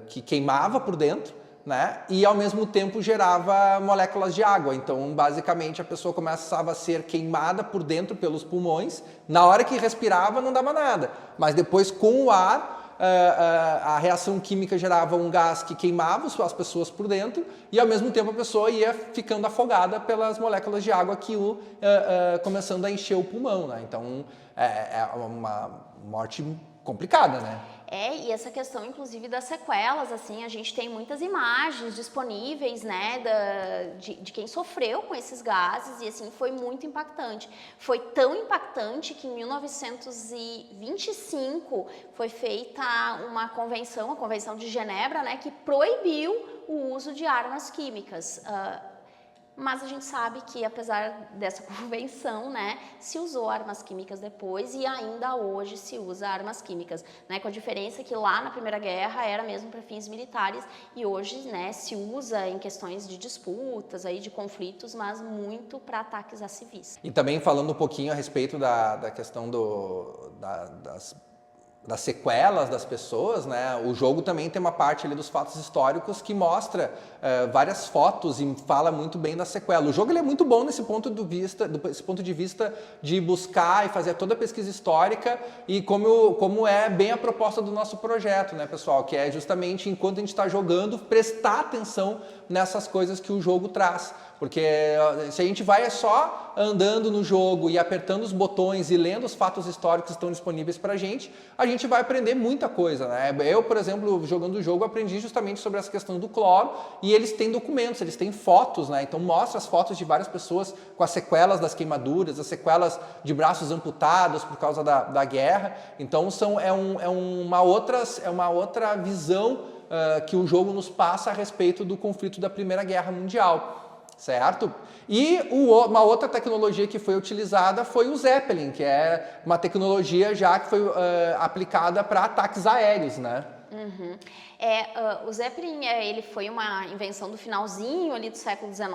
[SPEAKER 1] que queimava por dentro, né? E ao mesmo tempo gerava moléculas de água. Então, basicamente, a pessoa começava a ser queimada por dentro pelos pulmões. Na hora que respirava, não dava nada. Mas depois, com o ar, a reação química gerava um gás que queimava as pessoas por dentro e, ao mesmo tempo, a pessoa ia ficando afogada pelas moléculas de água que começando a encher o pulmão, né? Então, é uma morte complicada, né?
[SPEAKER 2] E essa questão, inclusive, das sequelas, assim, a gente tem muitas imagens disponíveis, né, de quem sofreu com esses gases, e, assim, foi muito impactante. Foi tão impactante que em 1925 foi feita uma convenção, a Convenção de Genebra, né, que proibiu o uso de armas químicas. Mas a gente sabe que, apesar dessa convenção, né, se usou armas químicas depois e ainda hoje se usa armas químicas, né, com a diferença que lá na Primeira Guerra era mesmo para fins militares e hoje, né, se usa em questões de disputas, aí, de conflitos, mas muito para ataques a civis.
[SPEAKER 1] E também falando um pouquinho a respeito da questão das sequelas das pessoas, né? O jogo também tem uma parte ali dos fatos históricos que mostra várias fotos e fala muito bem da sequela. O jogo ele é muito bom nesse ponto de vista de buscar e fazer toda a pesquisa histórica e como é bem a proposta do nosso projeto, né, pessoal? Que é justamente, enquanto a gente está jogando, prestar atenção nessas coisas que o jogo traz. Porque se a gente vai só andando no jogo e apertando os botões e lendo os fatos históricos que estão disponíveis pra gente, a gente vai aprender muita coisa, né? Eu, por exemplo, jogando o jogo, aprendi justamente sobre essa questão do cloro e eles têm documentos, eles têm fotos, né? Então mostra as fotos de várias pessoas com as sequelas das queimaduras, as sequelas de braços amputados por causa da guerra. Então uma outra visão que o jogo nos passa a respeito do conflito da Primeira Guerra Mundial. Certo? E uma outra tecnologia que foi utilizada foi o Zeppelin, que é uma tecnologia já que foi aplicada para ataques aéreos, né?
[SPEAKER 2] Uhum. O Zeppelin ele foi uma invenção do finalzinho ali do século XIX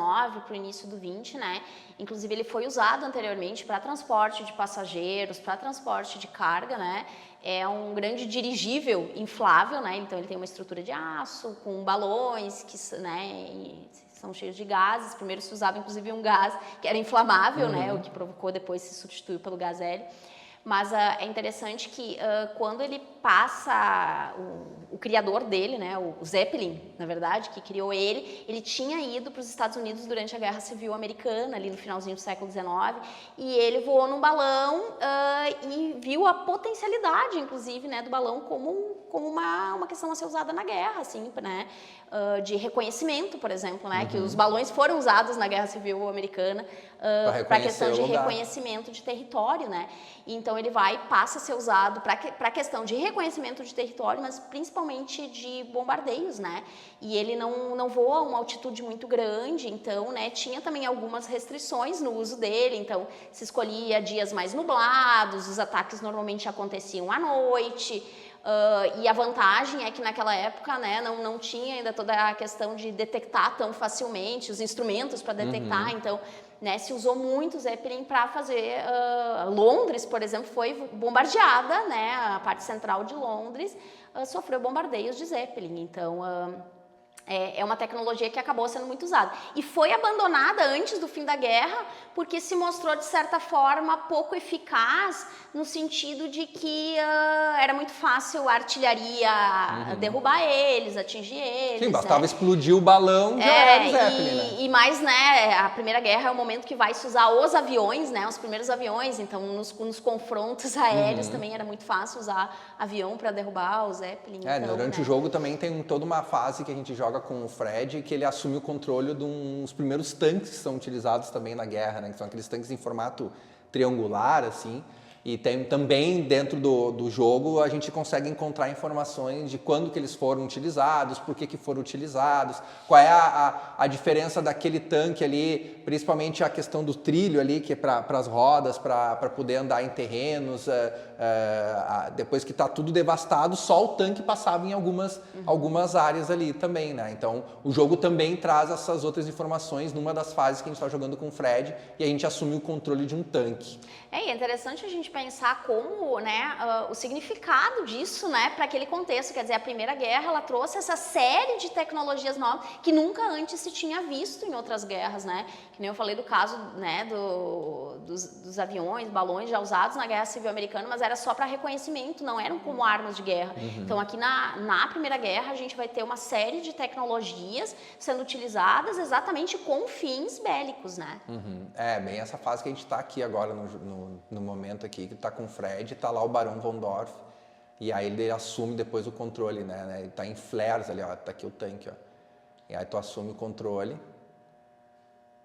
[SPEAKER 2] para o início do XX, né? Inclusive ele foi usado anteriormente para transporte de passageiros, para transporte de carga, né? É um grande dirigível inflável, né? Então ele tem uma estrutura de aço com balões que, né, são cheios de gases. Primeiro se usava inclusive um gás que era inflamável, né? O que provocou depois se substituiu pelo gás hélio. Mas é interessante que quando ele passa, o criador dele, né, o Zeppelin, na verdade, que criou ele tinha ido para os Estados Unidos durante a Guerra Civil Americana, ali no finalzinho do século XIX, e ele voou num balão e viu a potencialidade, inclusive, né, do balão como uma questão a ser usada na guerra, assim, né, de reconhecimento, por exemplo, né, que os balões foram usados na Guerra Civil Americana para a questão de reconhecimento de território, né? Então ele passa a ser usado para a questão de reconhecimento de território, mas principalmente de bombardeios, né? E ele não voa a uma altitude muito grande, então, né, tinha também algumas restrições no uso dele, então se escolhia dias mais nublados, os ataques normalmente aconteciam à noite. E a vantagem é que naquela época, né, não tinha ainda toda a questão de detectar tão facilmente, os instrumentos para detectar, então, né, se usou muito o Zeppelin para fazer... Londres, por exemplo, foi bombardeada, né, a parte central de Londres sofreu bombardeios de Zeppelin, então... É uma tecnologia que acabou sendo muito usada. E foi abandonada antes do fim da guerra porque se mostrou, de certa forma, pouco eficaz no sentido de que era muito fácil a artilharia derrubar eles, atingir eles.
[SPEAKER 1] Sim, bastava explodir o balão, já era o Zeppelin, né?
[SPEAKER 2] E mais, né, a Primeira Guerra é o momento que vai se usar os aviões, né, os primeiros aviões, então nos confrontos aéreos também era muito fácil usar avião para derrubar o Zeppelin. Então,
[SPEAKER 1] durante o jogo também tem toda uma fase que a gente joga com o Fred, que ele assume o controle de uns primeiros tanques que são utilizados também na guerra, né, que são aqueles tanques em formato triangular, assim. E tem também dentro do jogo a gente consegue encontrar informações de quando que eles foram utilizados, por que foram utilizados, qual é a diferença daquele tanque ali, principalmente a questão do trilho ali, que é para as rodas, para poder andar em terrenos, depois que está tudo devastado, só o tanque passava em algumas áreas ali também, né? Então o jogo também traz essas outras informações numa das fases que a gente está jogando com o Fred e a gente assume o controle de um tanque.
[SPEAKER 2] É interessante a gente pensar como, né, o significado disso, né, para aquele contexto. Quer dizer, a Primeira Guerra, ela trouxe essa série de tecnologias novas que nunca antes se tinha visto em outras guerras, né? Que nem eu falei do caso, né, dos aviões, balões já usados na Guerra Civil Americana, mas era só para reconhecimento, não eram como armas de guerra. Então, aqui na Primeira Guerra, a gente vai ter uma série de tecnologias sendo utilizadas exatamente com fins bélicos, né?
[SPEAKER 1] Bem essa fase que a gente está aqui agora no momento aqui, que tá com o Fred, tá lá o Barão von Dorf, e aí ele assume depois o controle, né? Ele tá em flares ali, ó, tá aqui o tanque, ó. E aí tu assume o controle,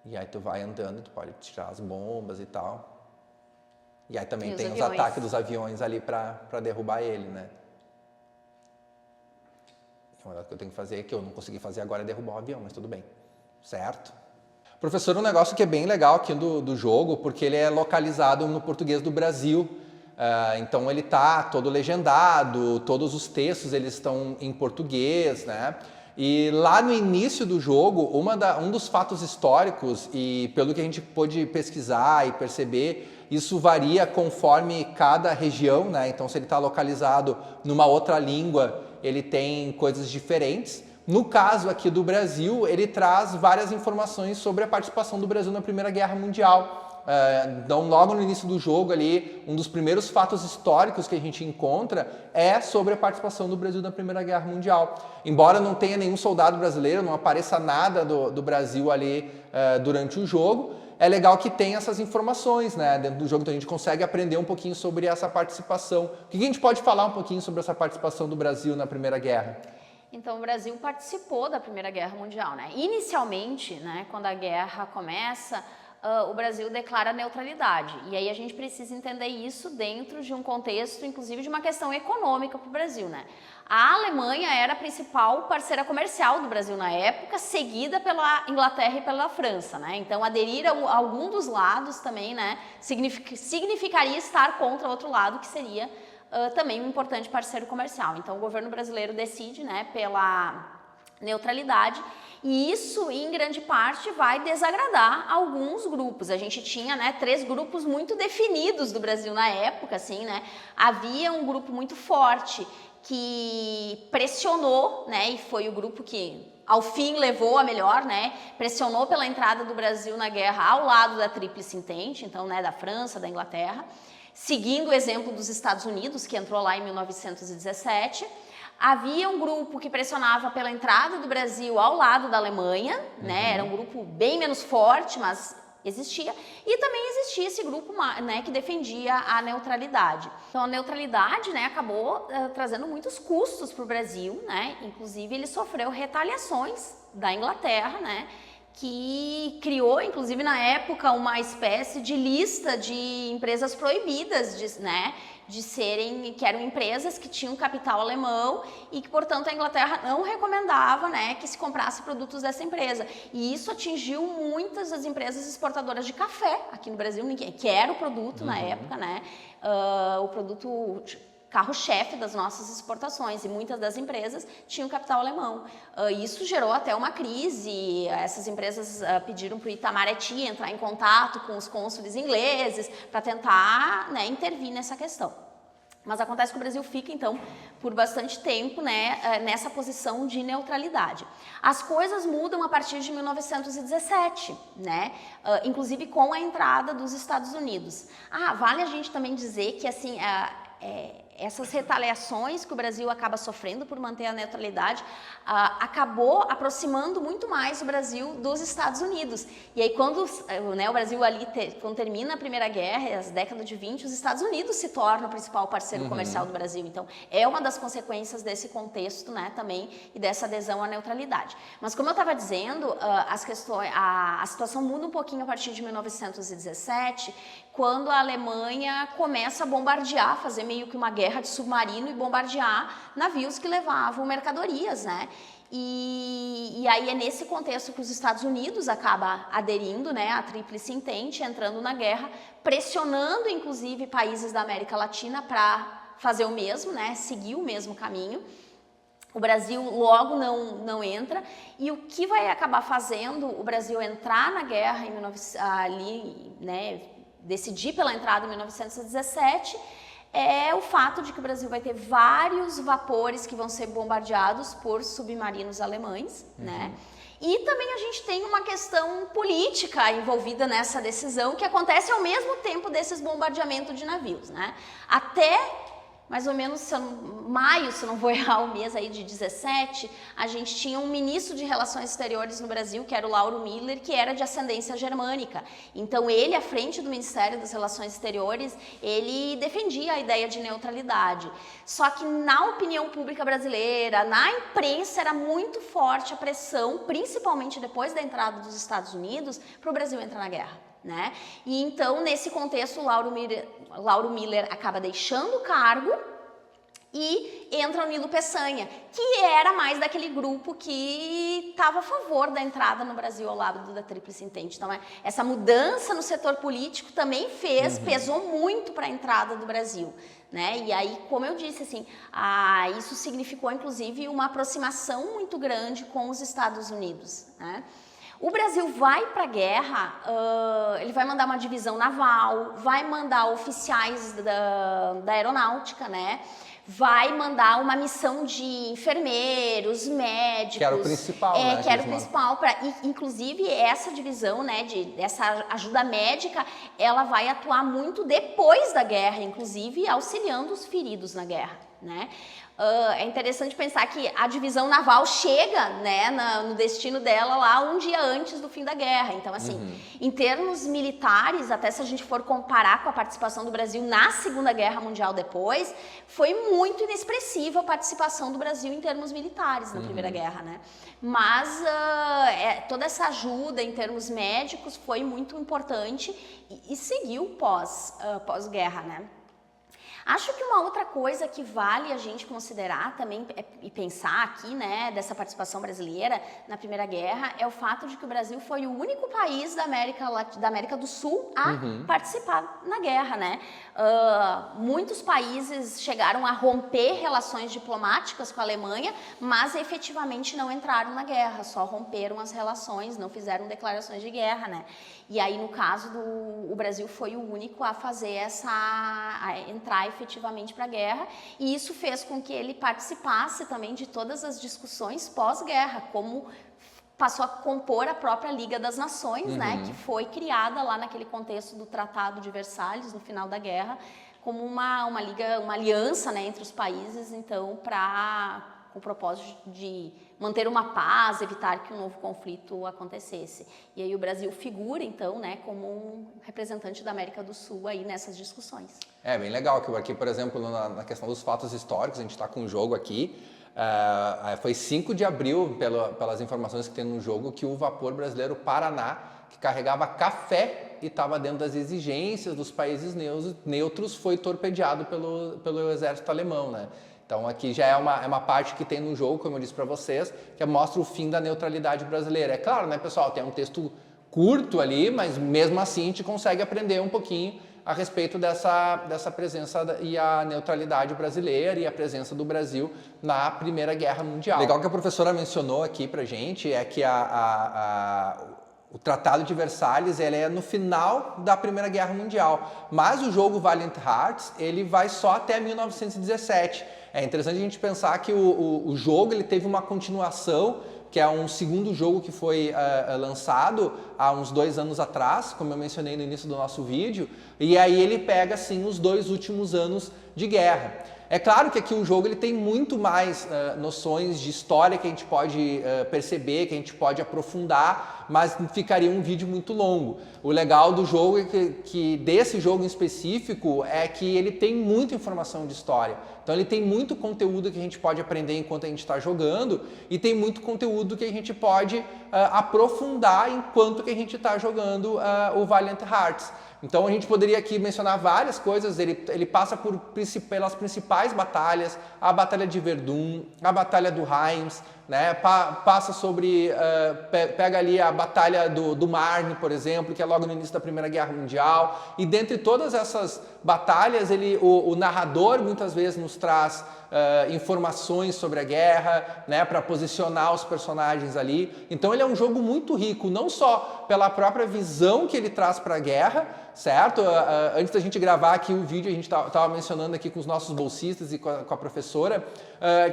[SPEAKER 1] e aí tu vai andando, tu pode tirar as bombas e tal. E aí também tem os ataques dos aviões ali pra derrubar ele, né? Uma coisa que eu tenho que fazer, que eu não consegui fazer agora, é derrubar o avião, mas tudo bem, certo? Professor, um negócio que é bem legal aqui do jogo, porque ele é localizado no português do Brasil, então ele tá todo legendado, todos os textos eles estão em português, né? E lá no início do jogo, um dos fatos históricos, e pelo que a gente pôde pesquisar e perceber, isso varia conforme cada região, né? Então se ele está localizado numa outra língua, ele tem coisas diferentes. No caso aqui do Brasil, ele traz várias informações sobre a participação do Brasil na Primeira Guerra Mundial. Então, logo no início do jogo ali, um dos primeiros fatos históricos que a gente encontra é sobre a participação do Brasil na Primeira Guerra Mundial. Embora não tenha nenhum soldado brasileiro, não apareça nada do Brasil ali durante o jogo, é legal que tem essas informações, né, dentro do jogo, então a gente consegue aprender um pouquinho sobre essa participação. O que a gente pode falar um pouquinho sobre essa participação do Brasil na Primeira Guerra?
[SPEAKER 2] Então, o Brasil participou da Primeira Guerra Mundial, né? Inicialmente, né, quando a guerra começa, o Brasil declara neutralidade. E aí a gente precisa entender isso dentro de um contexto, inclusive, de uma questão econômica para o Brasil, né? A Alemanha era a principal parceira comercial do Brasil na época, seguida pela Inglaterra e pela França, né? Então, aderir a algum dos lados também, né, significaria estar contra o outro lado, que seria também um importante parceiro comercial. Então, o governo brasileiro decide, né, pela neutralidade, e isso, em grande parte, vai desagradar alguns grupos. A gente tinha, né, 3 grupos muito definidos do Brasil na época, assim, né? Havia um grupo muito forte que pressionou, né, e foi o grupo que ao fim levou a melhor, né, pressionou pela entrada do Brasil na guerra ao lado da Tríplice Entente, então, né, da França, da Inglaterra, seguindo o exemplo dos Estados Unidos, que entrou lá em 1917. Havia um grupo que pressionava pela entrada do Brasil ao lado da Alemanha, né? Era um grupo bem menos forte, mas existia. E também existia esse grupo, né, que defendia a neutralidade. Então, a neutralidade, né, acabou trazendo muitos custos para o Brasil, né? Inclusive, ele sofreu retaliações da Inglaterra, né, que criou, inclusive na época, uma espécie de lista de empresas proibidas, que eram empresas que tinham capital alemão e que, portanto, a Inglaterra não recomendava, né, que se comprasse produtos dessa empresa. E isso atingiu muitas das empresas exportadoras de café aqui no Brasil, que era o produto na época, né, o produto carro-chefe das nossas exportações, e muitas das empresas tinham capital alemão. Isso gerou até uma crise. Essas empresas pediram para o Itamaraty entrar em contato com os cônsules ingleses para tentar, né, intervir nessa questão. Mas acontece que o Brasil fica, então, por bastante tempo, né, nessa posição de neutralidade. As coisas mudam a partir de 1917, né, inclusive com a entrada dos Estados Unidos. Vale a gente também dizer que, assim, essas retaliações que o Brasil acaba sofrendo por manter a neutralidade acabou aproximando muito mais o Brasil dos Estados Unidos. E aí quando o Brasil ali, quando termina a Primeira Guerra, as décadas de 20, os Estados Unidos se tornam o principal parceiro comercial do Brasil. Então é uma das consequências desse contexto, né, também, e dessa adesão à neutralidade. Mas como eu estava dizendo, a situação muda um pouquinho a partir de 1917, quando a Alemanha começa a bombardear, fazer meio que uma guerra de submarino e bombardear navios que levavam mercadorias, né? E aí é nesse contexto que os Estados Unidos acaba aderindo, né, à Tríplice Entente, entrando na guerra, pressionando inclusive países da América Latina para fazer o mesmo, né, seguir o mesmo caminho. O Brasil logo não entra, e o que vai acabar fazendo o Brasil entrar na guerra decidir pela entrada em 1917, é o fato de que o Brasil vai ter vários vapores que vão ser bombardeados por submarinos alemães, né? E também a gente tem uma questão política envolvida nessa decisão, que acontece ao mesmo tempo desses bombardeamentos de navios, né? Até mais ou menos maio, se não vou errar o mês aí de 17, a gente tinha um ministro de Relações Exteriores no Brasil, que era o Lauro Miller, que era de ascendência germânica. Então ele, à frente do Ministério das Relações Exteriores, ele defendia a ideia de neutralidade. Só que na opinião pública brasileira, na imprensa, era muito forte a pressão, principalmente depois da entrada dos Estados Unidos, para o Brasil entrar na guerra, né? E então, nesse contexto, o Lauro Miller acaba deixando o cargo e entra o Nilo Peçanha, que era mais daquele grupo que estava a favor da entrada no Brasil ao lado da Tríplice Entente. Então, essa mudança no setor político também pesou muito para a entrada do Brasil, né? E aí, como eu disse, assim, isso significou, inclusive, uma aproximação muito grande com os Estados Unidos, né? O Brasil vai para a guerra, ele vai mandar uma divisão naval, vai mandar oficiais da aeronáutica, né? Vai mandar uma missão de enfermeiros, médicos.
[SPEAKER 1] Que era o principal, né?
[SPEAKER 2] Que era o principal. Inclusive, essa divisão, né, essa ajuda médica, ela vai atuar muito depois da guerra, inclusive auxiliando os feridos na guerra, né? É interessante pensar que a divisão naval chega, né, no destino dela lá um dia antes do fim da guerra. Então, assim, em termos militares, até se a gente for comparar com a participação do Brasil na Segunda Guerra Mundial depois, foi muito inexpressiva a participação do Brasil em termos militares na Primeira Guerra, né? Mas toda essa ajuda em termos médicos foi muito importante e seguiu pós-guerra, né? Acho que uma outra coisa que vale a gente considerar também e pensar aqui, né, dessa participação brasileira na Primeira Guerra, é o fato de que o Brasil foi o único país da América do Sul a participar na guerra, né? Muitos países chegaram a romper relações diplomáticas com a Alemanha, mas efetivamente não entraram na guerra, só romperam as relações, não fizeram declarações de guerra, né? E aí, no caso o Brasil foi o único a fazer a entrar efetivamente para a guerra, e isso fez com que ele participasse também de todas as discussões pós-guerra, como passou a compor a própria Liga das Nações, né, que foi criada lá naquele contexto do Tratado de Versalhes, no final da guerra, como uma aliança, né, entre os países, então, com o propósito de manter uma paz, evitar que um novo conflito acontecesse. E aí o Brasil figura, então, né, como um representante da América do Sul aí nessas discussões. É
[SPEAKER 1] bem legal que aqui, por exemplo, na questão dos fatos históricos, a gente está com um jogo aqui, foi 5 de abril, pelas informações que tem no jogo, que o vapor brasileiro Paraná, que carregava café e estava dentro das exigências dos países neutros, foi torpedeado pelo exército alemão, né? Então aqui já é uma parte que tem no jogo, como eu disse para vocês, que mostra o fim da neutralidade brasileira. É claro, né, pessoal, tem um texto curto ali, mas mesmo assim a gente consegue aprender um pouquinho a respeito dessa presença e a neutralidade brasileira e a presença do Brasil na Primeira Guerra Mundial. Legal que a professora mencionou aqui pra gente é que O Tratado de Versalhes ele é no final da Primeira Guerra Mundial, mas o jogo Valiant Hearts ele vai só até 1917. É interessante a gente pensar que o jogo ele teve uma continuação, que é um segundo jogo que foi lançado há uns 2 anos atrás, como eu mencionei no início do nosso vídeo, e aí ele pega assim os 2 últimos anos de guerra. É claro que aqui o jogo ele tem muito mais noções de história que a gente pode perceber, que a gente pode aprofundar, mas ficaria um vídeo muito longo. O legal do jogo é que desse jogo em específico é que ele tem muita informação de história. Então ele tem muito conteúdo que a gente pode aprender enquanto a gente está jogando e tem muito conteúdo que a gente pode aprofundar enquanto que a gente está jogando o Valiant Hearts. Então a gente poderia aqui mencionar várias coisas, ele passa pelas principais batalhas, a Batalha de Verdun, a Batalha do Reims, né? Passa sobre, pega ali a Batalha do Marne, por exemplo, que é logo no início da Primeira Guerra Mundial, e dentre todas essas batalhas, o narrador muitas vezes nos traz informações sobre a guerra, né, para posicionar os personagens ali. Então ele é um jogo muito rico, não só pela própria visão que ele traz para a guerra, certo? Antes da gente gravar aqui o vídeo, a gente estava mencionando aqui com os nossos bolsistas e com a professora,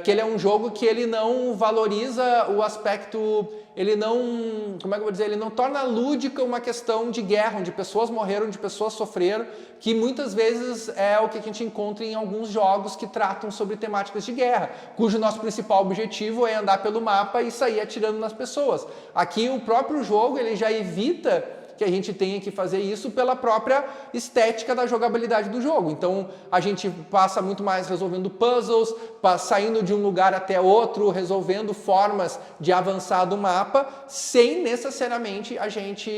[SPEAKER 1] que ele é um jogo que ele não valoriza o aspecto, ele não, como é que eu vou dizer, ele não torna lúdica uma questão de guerra, onde pessoas morreram, onde pessoas sofreram, que muitas vezes é o que a gente encontra em alguns jogos que tratam sobre temáticas de guerra, cujo nosso principal objetivo é andar pelo mapa e sair atirando nas pessoas. Aqui o próprio jogo ele já evita que a gente tenha que fazer isso pela própria estética da jogabilidade do jogo. Então a gente passa muito mais resolvendo puzzles, saindo de um lugar até outro, resolvendo formas de avançar do mapa, sem necessariamente a gente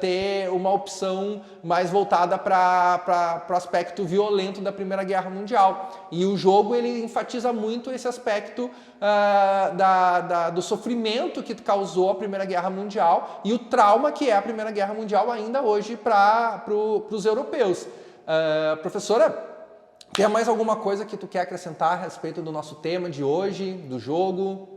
[SPEAKER 1] ter uma opção mais voltada para o aspecto violento da Primeira Guerra Mundial. E o jogo ele enfatiza muito esse aspecto do sofrimento que causou a Primeira Guerra Mundial e o trauma que é a Primeira Guerra Mundial ainda hoje para os europeus. Professora, tem mais alguma coisa que tu quer acrescentar a respeito do nosso tema de hoje, do jogo?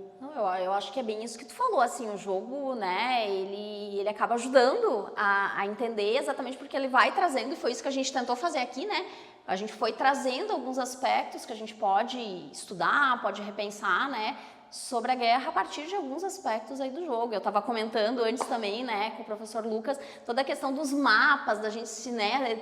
[SPEAKER 2] Eu acho que é bem isso que tu falou, assim, o jogo, né, ele acaba ajudando a entender exatamente porque ele vai trazendo, e foi isso que a gente tentou fazer aqui, né, a gente foi trazendo alguns aspectos que a gente pode estudar, pode repensar, né, sobre a guerra a partir de alguns aspectos aí do jogo. Eu estava comentando antes também, né, com o professor Lucas, toda a questão dos mapas, da gente, né,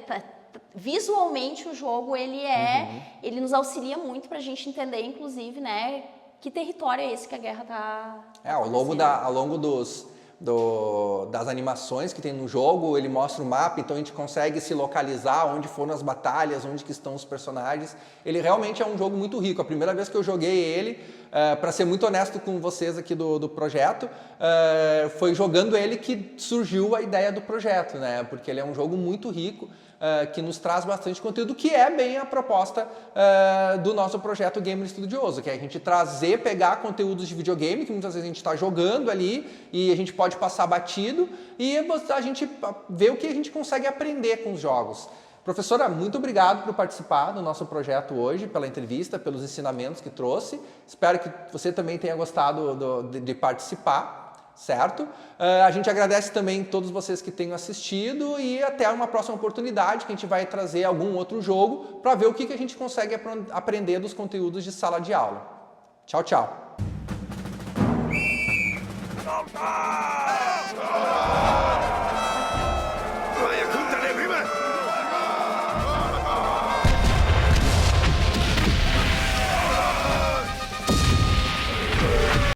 [SPEAKER 2] visualmente o jogo, ele nos auxilia muito para a gente entender, inclusive, né, que território é esse que a guerra está
[SPEAKER 1] ao longo das animações que tem no jogo, ele mostra o mapa, então a gente consegue se localizar onde foram as batalhas, onde que estão os personagens. Ele realmente é um jogo muito rico. A primeira vez que eu joguei ele, para ser muito honesto com vocês aqui do projeto, foi jogando ele que surgiu a ideia do projeto, né? Porque ele é um jogo muito rico, que nos traz bastante conteúdo, que é bem a proposta do nosso projeto Gamer Estudioso, que é a gente pegar conteúdos de videogame, que muitas vezes a gente está jogando ali e a gente pode passar batido, e a gente vê o que a gente consegue aprender com os jogos. Professora, muito obrigado por participar do nosso projeto hoje, pela entrevista, pelos ensinamentos que trouxe. Espero que você também tenha gostado de participar. Certo? A gente agradece também a todos vocês que tenham assistido e até uma próxima oportunidade que a gente vai trazer algum outro jogo para ver o que a gente consegue aprender dos conteúdos de sala de aula. Tchau, tchau!